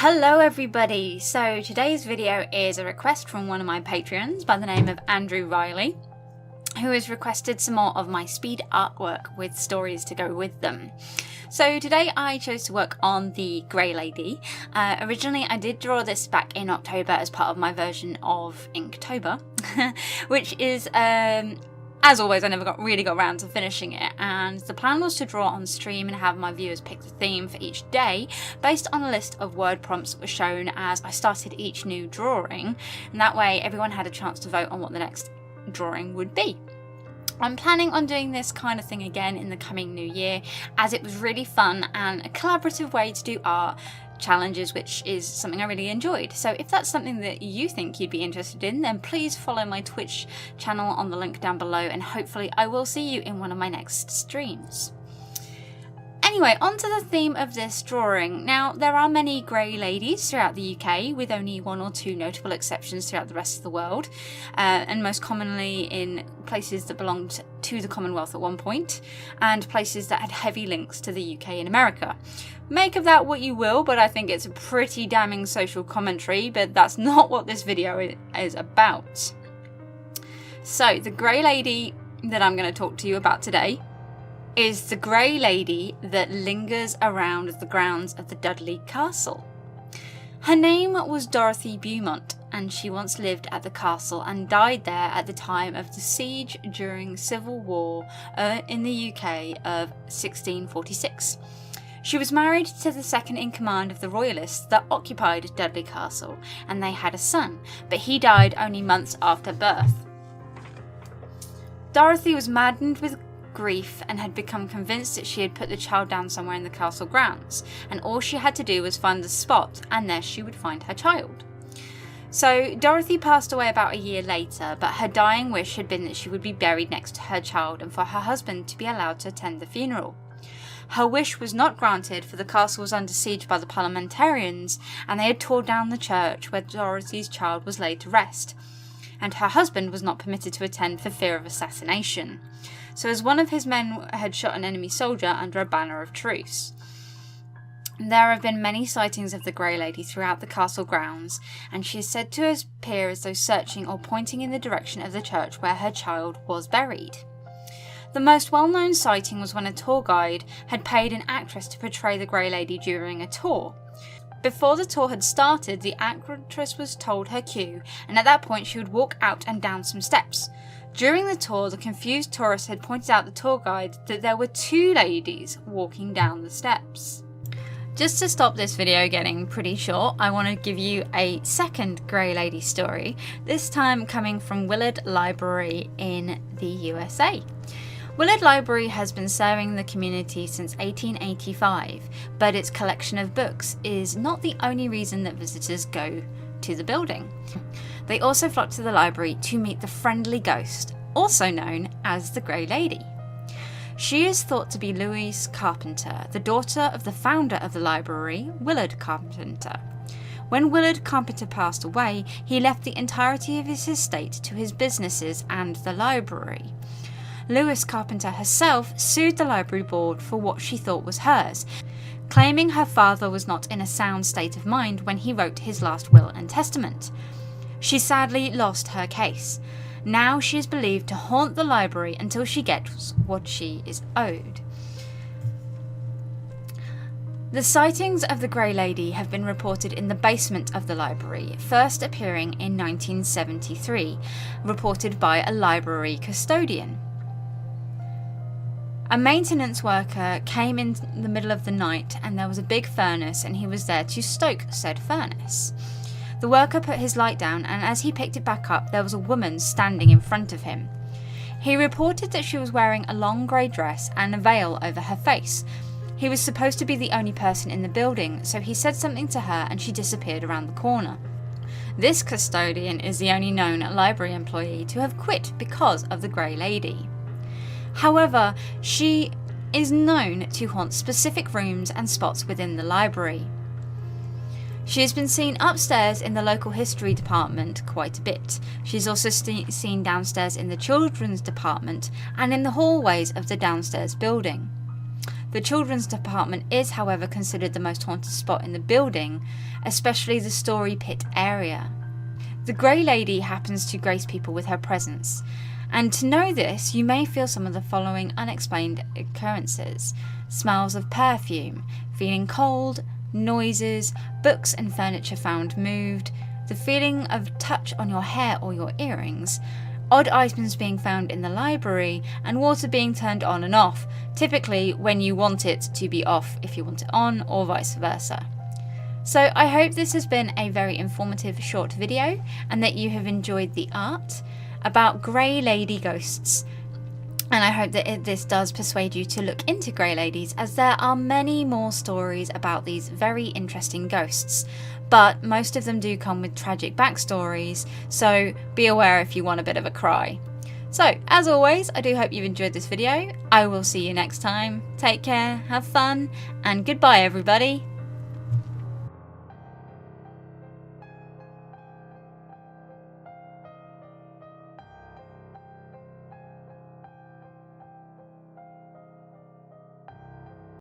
Hello everybody! So today's video is a request from one of my Patreons by the name of Andrew Riley, who has requested some more of my speed artwork with stories to go with them. So today I chose to work on the Grey Lady. Originally I did draw this back in October as part of my version of Inktober, which is as always, I never really got around to finishing it, and the plan was to draw on stream and have my viewers pick the theme for each day based on a list of word prompts that were shown as I started each new drawing, and that way everyone had a chance to vote on what the next drawing would be. I'm planning on doing this kind of thing again in the coming new year, as it was really fun and a collaborative way to do art challenges, which is something I really enjoyed. So if that's something that you think you'd be interested in, then please follow my Twitch channel on the link down below, and hopefully I will see you in one of my next streams. Anyway, on to the theme of this drawing. Now, there are many grey ladies throughout the UK, with only one or two notable exceptions throughout the rest of the world, and most commonly in places that belonged to the Commonwealth at one point, and places that had heavy links to the UK and America. Make of that what you will, but I think it's a pretty damning social commentary, but that's not what this video is about. So, the Grey Lady that I'm going to talk to you about today is the Grey Lady that lingers around the grounds of the Dudley Castle. Her name was Dorothy Beaumont, and she once lived at the castle and died there at the time of the siege during Civil War in the UK of 1646. She was married to the second in command of the royalists that occupied Dudley Castle, and they had a son, but he died only months after birth. Dorothy was maddened with grief and had become convinced that she had put the child down somewhere in the castle grounds, and all she had to do was find the spot, and there she would find her child. So Dorothy passed away about a year later, but her dying wish had been that she would be buried next to her child and for her husband to be allowed to attend the funeral. Her wish was not granted, for the castle was under siege by the parliamentarians, and they had torn down the church where Dorothy's child was laid to rest, and her husband was not permitted to attend for fear of assassination. So as one of his men had shot an enemy soldier under a banner of truce. There have been many sightings of the Grey Lady throughout the castle grounds, and she is said to appear as though searching or pointing in the direction of the church where her child was buried. The most well-known sighting was when a tour guide had paid an actress to portray the Grey Lady during a tour. Before the tour had started, the actress was told her cue, and at that point she would walk out and down some steps. During the tour, the confused tourist had pointed out to the tour guide that there were two ladies walking down the steps. Just to stop this video getting pretty short, I want to give you a second Grey Lady story, this time coming from Willard Library in the USA. Willard Library has been serving the community since 1885, but its collection of books is not the only reason that visitors go to the building. They also flock to the library to meet the friendly ghost, also known as the Grey Lady. She is thought to be Louise Carpenter, the daughter of the founder of the library, Willard Carpenter. When Willard Carpenter passed away, he left the entirety of his estate to his businesses and the library. Louise Carpenter herself sued the library board for what she thought was hers, claiming her father was not in a sound state of mind when he wrote his last will and testament. She sadly lost her case. Now she is believed to haunt the library until she gets what she is owed. The sightings of the Grey Lady have been reported in the basement of the library, first appearing in 1973, reported by a library custodian. A maintenance worker came in the middle of the night, and there was a big furnace, and he was there to stoke said furnace. The worker put his light down, and as he picked it back up, there was a woman standing in front of him. He reported that she was wearing a long grey dress and a veil over her face. He was supposed to be the only person in the building, so he said something to her and she disappeared around the corner. This custodian is the only known library employee to have quit because of the Grey Lady. However, she is known to haunt specific rooms and spots within the library. She has been seen upstairs in the local history department quite a bit. She's also seen downstairs in the children's department and in the hallways of the downstairs building. The children's department is, however, considered the most haunted spot in the building, especially the story pit area. The Grey Lady happens to grace people with her presence, and to know this, you may feel some of the following unexplained occurrences: smells of perfume, feeling cold, noises, books and furniture found moved, the feeling of touch on your hair or your earrings, odd items being found in the library, and water being turned on and off, typically when you want it to be off if you want it on, or vice versa. So I hope this has been a very informative short video and that you have enjoyed the art about Grey Lady ghosts. And I hope that this does persuade you to look into Grey Ladies, as there are many more stories about these very interesting ghosts. But most of them do come with tragic backstories, so be aware if you want a bit of a cry. So, as always, I do hope you've enjoyed this video. I will see you next time. Take care, have fun, and goodbye everybody.